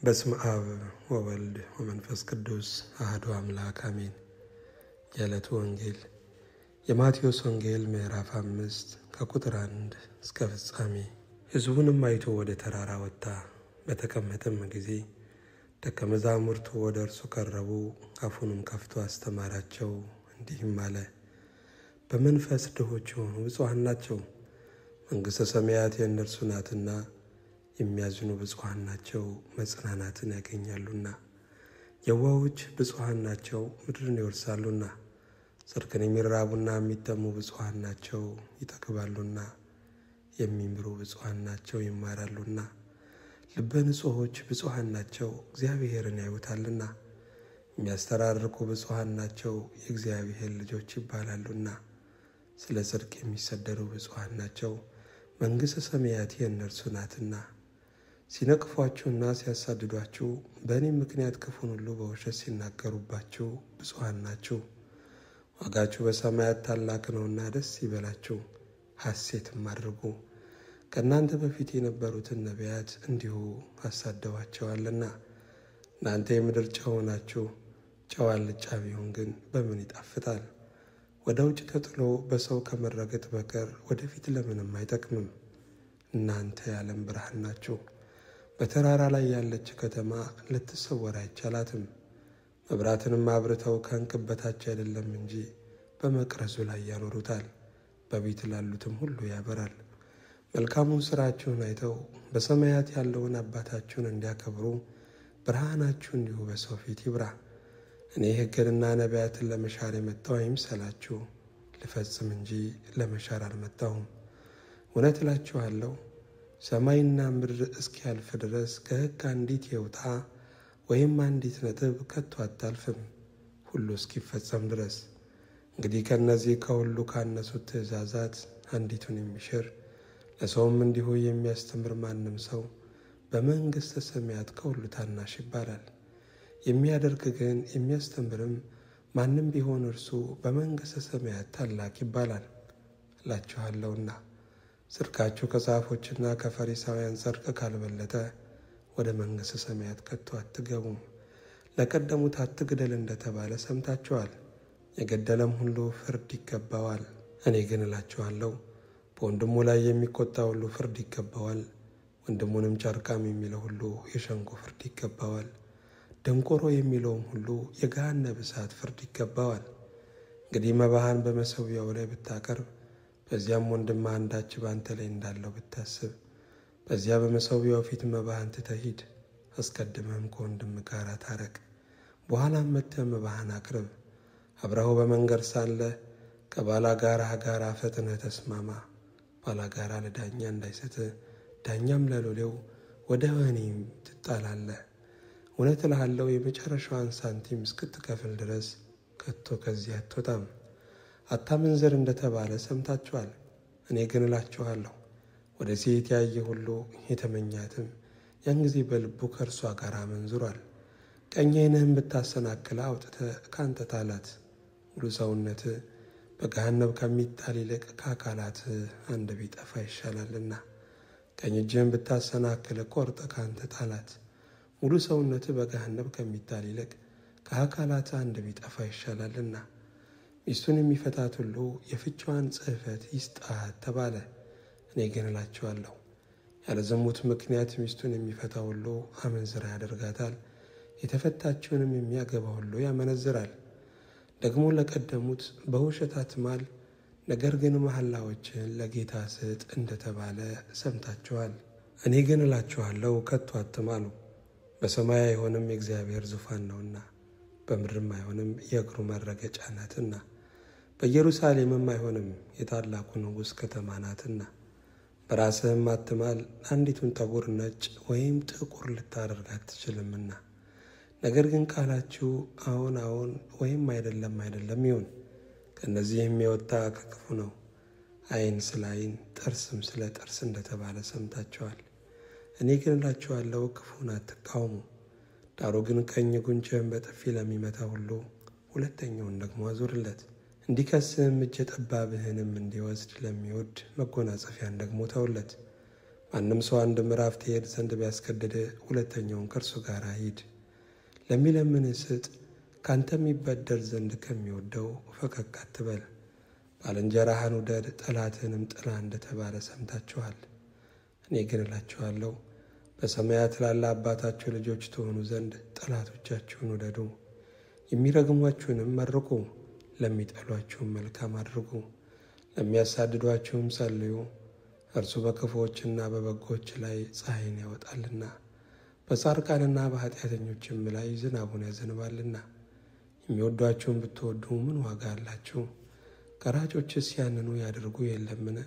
በስመ አብ ወወልድ ወመንፈስ ቅዱስ አሐዱ አምላክ አሜን። የዕለቱ ወንጌል የማቴዎስ ወንጌል ምዕራፍ 5 ከቁጥር 1 እስከ ፍጻሜ። ሕዝቡንም አይቶ ወደ ተራራ ወጣ። በተቀመጠም ጊዜ ደቀ መዛሙርቱ ወደ እርሱ ቀረቡ። አፉንም ከፍቶ አስተማራቸው፣ እንዲህም አለ። በመንፈስ ድሆች የሆኑ ብፁዓን ናቸው፣ መንግሥተ ሰማያት የእነርሱ ናትና። የሚያዝኑ ብፁዓን ናቸው፣ መጽናናትን ያገኛሉና። የዋሆች ብፁዓን ናቸው፣ ምድርን ይወርሳሉና። ጽድቅን የሚራቡና የሚጠሙ ብፁዓን ናቸው፣ ይጠግባሉና። የሚምሩ ብፁዓን ናቸው፣ ይማራሉና። ልበ ንጹሖች ብፁዓን ናቸው፣ እግዚአብሔርን ያዩታልና። የሚያስተራርቁ ብፁዓን ናቸው፣ የእግዚአብሔር ልጆች ይባላሉና። ስለ ጽድቅ የሚሰደዱ ብፁዓን ናቸው፣ መንግሥተ ሰማያት የእነርሱ ናትና። ሲነቅፏችሁና ሲያሳድዷችሁ በእኔም ምክንያት ክፉን ሁሉ በውሸት ሲናገሩባችሁ ብፁዓን ናችሁ። ዋጋችሁ በሰማያት ታላቅ ነውና ደስ ይበላችሁ፣ ሐሴትም አድርጉ። ከእናንተ በፊት የነበሩትን ነቢያት እንዲሁ አሳደዋቸዋልና። እናንተ የምድር ጨው ናችሁ። ጨው አልጫ ቢሆን ግን በምን ይጣፍጣል? ወደ ውጭ ተጥሎ በሰው ከመረገጥ በቀር ወደፊት ለምንም አይጠቅምም። እናንተ የዓለም ብርሃን ናችሁ። በተራራ ላይ ያለች ከተማ ልትሰወር አይቻላትም። መብራትንም አብርተው ከዕንቅብ በታች አይደለም እንጂ በመቅረዙ ላይ ያኖሩታል፣ በቤት ላሉትም ሁሉ ያበራል። መልካሙን ሥራችሁን አይተው በሰማያት ያለውን አባታችሁን እንዲያከብሩ ብርሃናችሁ እንዲሁ በሰው ፊት ይብራ። እኔ ሕግንና ነቢያትን ለመሻር የመጣሁ አይምሰላችሁ፣ ልፈጽም እንጂ ለመሻር አልመጣሁም። እውነት እላችኋለሁ፣ ሰማይና ምድር እስኪያልፍ ድረስ ከሕግ አንዲት የውጣ ወይም አንዲት ነጥብ ከቶ አታልፍም፣ ሁሉ እስኪፈጸም ድረስ። እንግዲህ ከእነዚህ ከሁሉ ካነሱት ትእዛዛት አንዲቱን የሚሽር ለሰውም እንዲሁ የሚያስተምር ማንም ሰው በመንግሥተ ሰማያት ከሁሉ ታናሽ ይባላል። የሚያደርግ ግን የሚያስተምርም ማንም ቢሆን እርሱ በመንግሥተ ሰማያት ታላቅ ይባላል እላችኋለሁና። ጽድቃችሁ ከጻፎችና ከፈሪሳውያን ጽድቅ ካልበለጠ ወደ መንግሥተ ሰማያት ከቶ አትገቡም። ለቀደሙት አትግደል እንደተባለ ሰምታችኋል። የገደለም ሁሉ ፍርድ ይገባዋል። እኔ ግን እላችኋለሁ፣ በወንድሙ ላይ የሚቆጣ ሁሉ ፍርድ ይገባዋል። ወንድሙንም ጨርቃም የሚለው ሁሉ የሸንጎ ፍርድ ይገባዋል። ደንቆሮ የሚለውም ሁሉ የገሃነመ እሳት ፍርድ ይገባዋል። እንግዲህ መባህን በመሠዊያው ላይ ብታቀርብ፣ በዚያም ወንድምህ አንዳች በአንተ ላይ እንዳለው ብታስብ፣ በዚያ በመሠዊያው ፊት መባህን ትተህ ሂድ። አስቀድመህም ከወንድምህ ጋር ታረቅ። በኋላም መጥተህ መባህን አቅርብ። አብረኸው በመንገድ ሳለህ ከባላጋራህ ጋር ፈጥነህ ተስማማ። ባላጋራ ለዳኛ እንዳይሰጥህ፣ ዳኛም ለሎሌው፣ ወደ ወህኒም ትጣላለህ። እውነት እልሃለሁ፣ የመጨረሻዋን ሳንቲም እስክትከፍል ድረስ ከቶ ከዚህ አትወጣም። አታመንዝር እንደተባለ ሰምታችኋል። እኔ ግን እላችኋለሁ፣ ወደ ሴት ያየ ሁሉ የተመኛትም ያን ጊዜ በልቡ ከእርሷ ጋር አመንዝሯል። ቀኝ ዓይንህም ብታሰናክልህ አውጥተህ ከአንተ ጣላት። ሙሉ ሰውነትህ በገሃነም ከሚጣል ይልቅ ከአካላትህ አንድ ቢጠፋ ይሻላልና። ቀኝ እጅህም ብታሰናክልህ ቆርጠህ ከአንተ ጣላት። ሙሉ ሰውነትህ በገሃነም ከሚጣል ይልቅ ከአካላትህ አንድ ቢጠፋ ይሻላልና። ሚስቱን የሚፈታት ሁሉ የፍችዋን ጽሕፈት ይስጣት ተባለ። እኔ ግን እላችኋለሁ፣ ያለ ዝሙት ምክንያት ሚስቱን የሚፈታ ሁሉ አመንዝራ ያደርጋታል፣ የተፈታችውንም የሚያገባ ሁሉ ያመነዝራል። ደግሞ ለቀደሙት በውሸት አትማል፣ ነገር ግን መሐላዎችን ለጌታ ስጥ እንደተባለ ሰምታችኋል። እኔ ግን እላችኋለሁ፣ ከቶ አትማሉ። በሰማይ አይሆንም የእግዚአብሔር ዙፋን ነውና፣ በምድርም አይሆንም የእግሩ መረገጫ ናትና፣ በኢየሩሳሌምም አይሆንም የታላቁ ንጉሥ ከተማ ናትና። በራስህም አትማል፣ አንዲቱን ጠጉር ነጭ ወይም ጥቁር ልታደርግ አትችልምና። ነገር ግን ቃላችሁ አዎን አዎን ወይም አይደለም አይደለም ይሁን። ከእነዚህም የወጣ ከክፉ ነው። ዓይን ስለ ዓይን ጥርስም ስለ ጥርስ እንደተባለ ሰምታችኋል። እኔ ግን እላችኋለሁ፣ ክፉን አትቃወሙ። ዳሩ ግን ቀኝ ጉንጭህን በጥፊ ለሚመታ ሁሉ ሁለተኛውን ደግሞ አዙርለት። እንዲከስህም እጀ ጠባብህንም እንዲወስድ ለሚወድ መጎናጸፊያን ደግሞ ተውለት። ማንም ሰው አንድ ምዕራፍ ትሄድ ዘንድ ቢያስገድድ ሁለተኛውን ከእርሱ ጋር ሂድ። ለሚለምንህ ስጥ፣ ካንተ የሚበደር ዘንድ ከሚወደው ፈቀቅ አትበል። ባልንጀራህን ውደድ፣ ጠላትህንም ጥላ እንደተባለ ሰምታችኋል። እኔ ግን እላችኋለሁ በሰማያት ላለ አባታችሁ ልጆች ትሆኑ ዘንድ ጠላቶቻችሁን ውደዱ፣ የሚረግሟችሁንም መርቁ፣ ለሚጠሏችሁም መልካም አድርጉ፣ ለሚያሳድዷችሁም ጸልዩ። እርሱ በክፉዎችና በበጎች ላይ ፀሐይን ያወጣልና በጻድቃንና በኃጢአተኞችም ላይ ዝናቡን ያዘንባልና። የሚወዷችሁን ብትወዱ ምን ዋጋ አላችሁ? ቀራጮችስ ያንኑ ያደርጉ የለምን?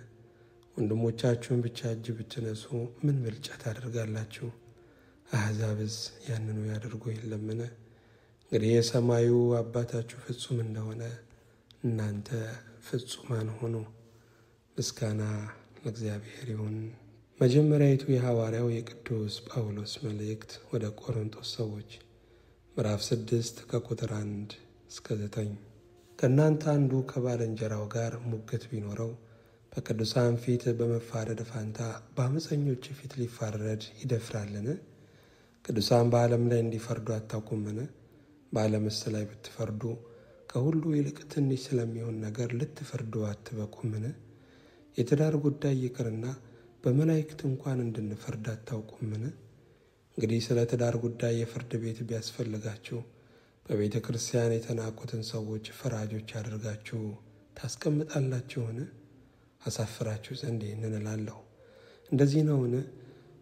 ወንድሞቻችሁን ብቻ እጅ ብትነሱ ምን ብልጫ ታደርጋላችሁ? አሕዛብስ ያንኑ ያደርጉ የለምን? እንግዲህ የሰማዩ አባታችሁ ፍጹም እንደሆነ እናንተ ፍጹማን ሆኑ። ምስጋና ለእግዚአብሔር ይሁን። መጀመሪያይቱ የሐዋርያው የቅዱስ ጳውሎስ መልእክት ወደ ቆሮንቶስ ሰዎች ምዕራፍ 6 ከቁጥር 1 እስከ 9። ከእናንተ አንዱ ከባልንጀራው ጋር ሙግት ቢኖረው በቅዱሳን ፊት በመፋረድ ፋንታ በአመፀኞች ፊት ሊፋረድ ይደፍራልን? ቅዱሳን በዓለም ላይ እንዲፈርዱ አታውቁምን? በዓለምስ ላይ ብትፈርዱ ከሁሉ ይልቅ ትንሽ ስለሚሆን ነገር ልትፈርዱ አትበቁምን? የትዳር ጉዳይ ይቅርና በመላእክት እንኳን እንድንፈርድ አታውቁምን? እንግዲህ ስለ ትዳር ጉዳይ የፍርድ ቤት ቢያስፈልጋችሁ በቤተ ክርስቲያን የተናቁትን ሰዎች ፈራጆች አድርጋችሁ ታስቀምጣላችሁን? አሳፍራችሁ ዘንድ ይህንን እላለሁ። እንደዚህ ነውን?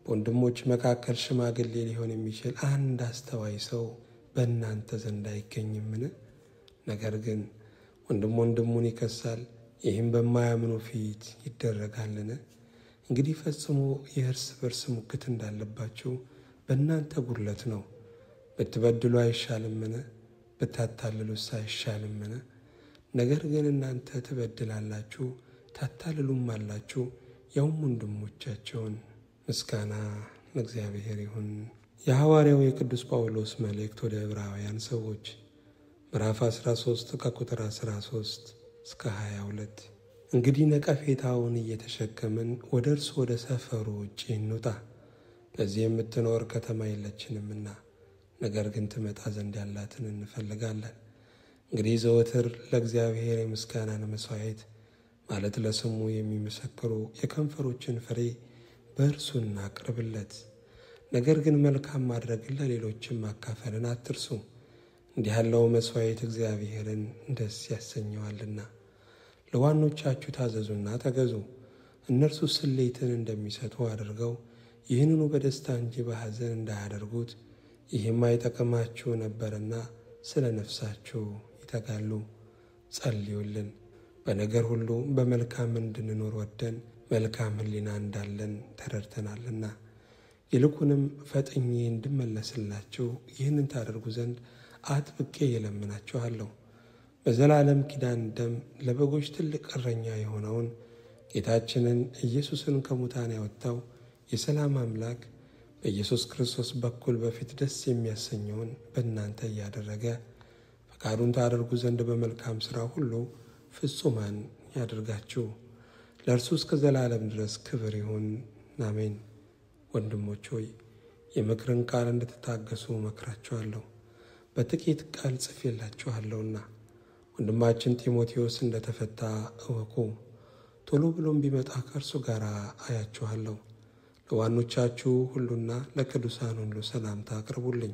በወንድሞች መካከል ሽማግሌ ሊሆን የሚችል አንድ አስተዋይ ሰው በእናንተ ዘንድ አይገኝምን? ነገር ግን ወንድም ወንድሙን ይከሳል፣ ይህም በማያምኑ ፊት ይደረጋልን? እንግዲህ ፈጽሞ የእርስ በርስ ሙግት እንዳለባችሁ በእናንተ ጉድለት ነው። ብትበድሉ አይሻልምን? ብታታልሉስ አይሻልምን? ነገር ግን እናንተ ትበድላላችሁ ታታልሉም አላችሁ፣ ያውም ወንድሞቻቸውን። ምስጋና ለእግዚአብሔር ይሁን። የሐዋርያው የቅዱስ ጳውሎስ መልእክት ወደ ዕብራውያን ሰዎች ምዕራፍ 13 ከቁጥር 13 እስከ 22። እንግዲህ ነቀፌታውን እየተሸከምን ወደ እርሱ ወደ ሰፈሩ ውጭ እንውጣ። በዚህ የምትኖር ከተማ የለችንምና፣ ነገር ግን ትመጣ ዘንድ ያላትን እንፈልጋለን። እንግዲህ ዘወትር ለእግዚአብሔር የምስጋናን መሥዋዕት ማለት ለስሙ የሚመሰክሩ የከንፈሮችን ፍሬ በእርሱ እናቅርብለት። ነገር ግን መልካም ማድረግን ለሌሎችም ማካፈልን አትርሱ። እንዲህ ያለው መሥዋዕት እግዚአብሔርን ደስ ያሰኘዋልና። ለዋኖቻችሁ ታዘዙና ተገዙ። እነርሱ ስሌትን እንደሚሰጡ አድርገው ይህንኑ በደስታ እንጂ በሐዘን እንዳያደርጉት፣ ይህም አይጠቅማችሁ ነበርና ስለ ነፍሳችሁ ይተጋሉ። ጸልዩልን። በነገር ሁሉ በመልካም እንድንኖር ወደን መልካም ሕሊና እንዳለን ተረድተናልና። ይልቁንም ፈጥኜ እንድመለስላችሁ ይህንን ታደርጉ ዘንድ አጥብቄ እለምናችኋለሁ። በዘላለም ኪዳን ደም ለበጎች ትልቅ እረኛ የሆነውን ጌታችንን ኢየሱስን ከሙታን ያወጣው የሰላም አምላክ በኢየሱስ ክርስቶስ በኩል በፊት ደስ የሚያሰኘውን በእናንተ እያደረገ ፈቃዱን ታደርጉ ዘንድ በመልካም ሥራ ሁሉ ፍጹማን ያደርጋችሁ። ለእርሱ እስከ ዘላለም ድረስ ክብር ይሁን፣ አሜን። ወንድሞች ሆይ የምክርን ቃል እንድትታገሱ እመክራችኋለሁ። በጥቂት ቃል ጽፌላችኋለሁና። ወንድማችን ጢሞቴዎስ እንደተፈታ እወቁ። ቶሎ ብሎም ቢመጣ ከእርሱ ጋር አያችኋለሁ። ለዋኖቻችሁ ሁሉና ለቅዱሳን ሁሉ ሰላምታ አቅርቡልኝ።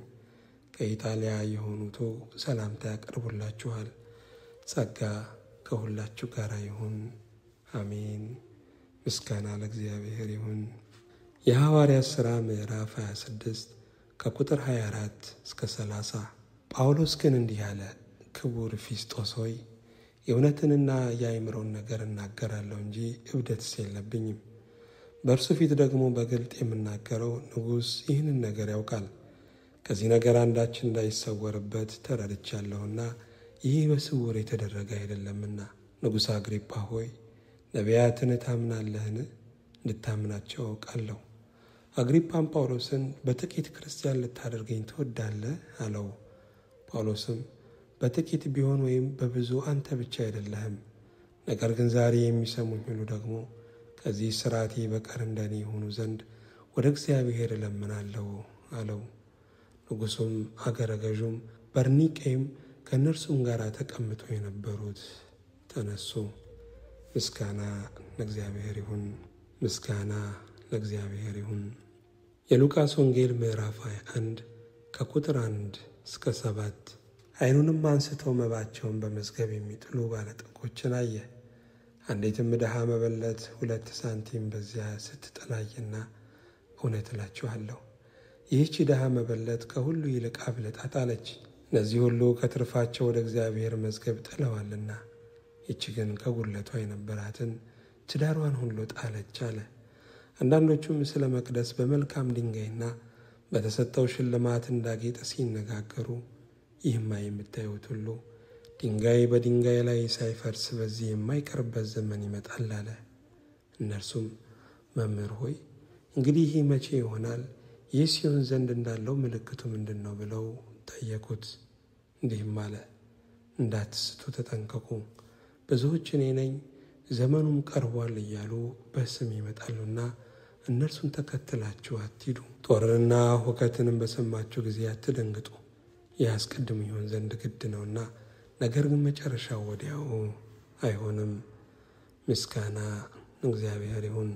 ከኢጣሊያ የሆኑቱ ሰላምታ ያቀርቡላችኋል። ጸጋ ከሁላችሁ ጋር ይሁን፣ አሜን። ምስጋና ለእግዚአብሔር ይሁን። የሐዋርያት ሥራ ምዕራፍ 26 ከቁጥር 24 እስከ 30። ጳውሎስ ግን እንዲህ አለ። ክቡር ፊስጦስ ሆይ የእውነትንና የአእምሮን ነገር እናገራለሁ እንጂ እብደትስ የለብኝም። በእርሱ ፊት ደግሞ በግልጥ የምናገረው ንጉሥ ይህንን ነገር ያውቃል። ከዚህ ነገር አንዳች እንዳይሰወርበት ተረድቻለሁና ይህ በስውር የተደረገ አይደለምና። ንጉሥ አግሪጳ ሆይ ነቢያትን ታምናለህን? እንድታምናቸው አውቃለሁ። አግሪጳም ጳውሎስን በጥቂት ክርስቲያን ልታደርገኝ ትወዳለህ አለው። ጳውሎስም በጥቂት ቢሆን ወይም በብዙ አንተ ብቻ አይደለህም፣ ነገር ግን ዛሬ የሚሰሙኝ ሁሉ ደግሞ ከዚህ ሥርዓቴ በቀር እንደኔ የሆኑ ዘንድ ወደ እግዚአብሔር እለምናለሁ አለው። ንጉሡም አገረ ገዡም በርኒቄም ከእነርሱም ጋር ተቀምጠው የነበሩት ተነሱ። ምስጋና ለእግዚአብሔር ይሁን። ምስጋና ለእግዚአብሔር ይሁን። የሉቃስ ወንጌል ምዕራፍ 21 ከቁጥር 1 እስከ 7። ዓይኑንም አንስተው መባቸውን በመዝገብ የሚጥሉ ባለጠጎችን አየ። አንዲትም ድሃ መበለት 2 ሳንቲም በዚያ ስትጥል አየና፣ እውነት እላችኋለሁ ይህች ድሃ መበለት ከሁሉ ይልቅ አብልጣ ጣለች። እነዚህ ሁሉ ከትርፋቸው ወደ እግዚአብሔር መዝገብ ጥለዋልና፣ ይህች ግን ከጉድለቷ የነበራትን ትዳሯን ሁሉ ጣለች አለ። አንዳንዶቹም ስለ መቅደስ በመልካም ድንጋይና በተሰጠው ሽልማት እንዳጌጠ ሲነጋገሩ፣ ይህማ የምታዩት ሁሉ ድንጋይ በድንጋይ ላይ ሳይፈርስ በዚህ የማይቀርበት ዘመን ይመጣል አለ። እነርሱም መምህር ሆይ እንግዲህ ይህ መቼ ይሆናል? ይህ ሲሆን ዘንድ እንዳለው ምልክቱ ምንድን ነው? ብለው ጠየቁት። እንዲህም አለ፣ እንዳትስቱ ተጠንቀቁ። ብዙዎች እኔ ነኝ ዘመኑም ቀርቧል እያሉ በስም ይመጣሉና እነርሱን ተከትላችሁ አትሂዱ። ጦርንና ሁከትንም በሰማችሁ ጊዜ አትደንግጡ። ይህ አስቀድሞ ይሆን ዘንድ ግድ ነውና፣ ነገር ግን መጨረሻው ወዲያው አይሆንም። ምስጋና እግዚአብሔር ይሁን።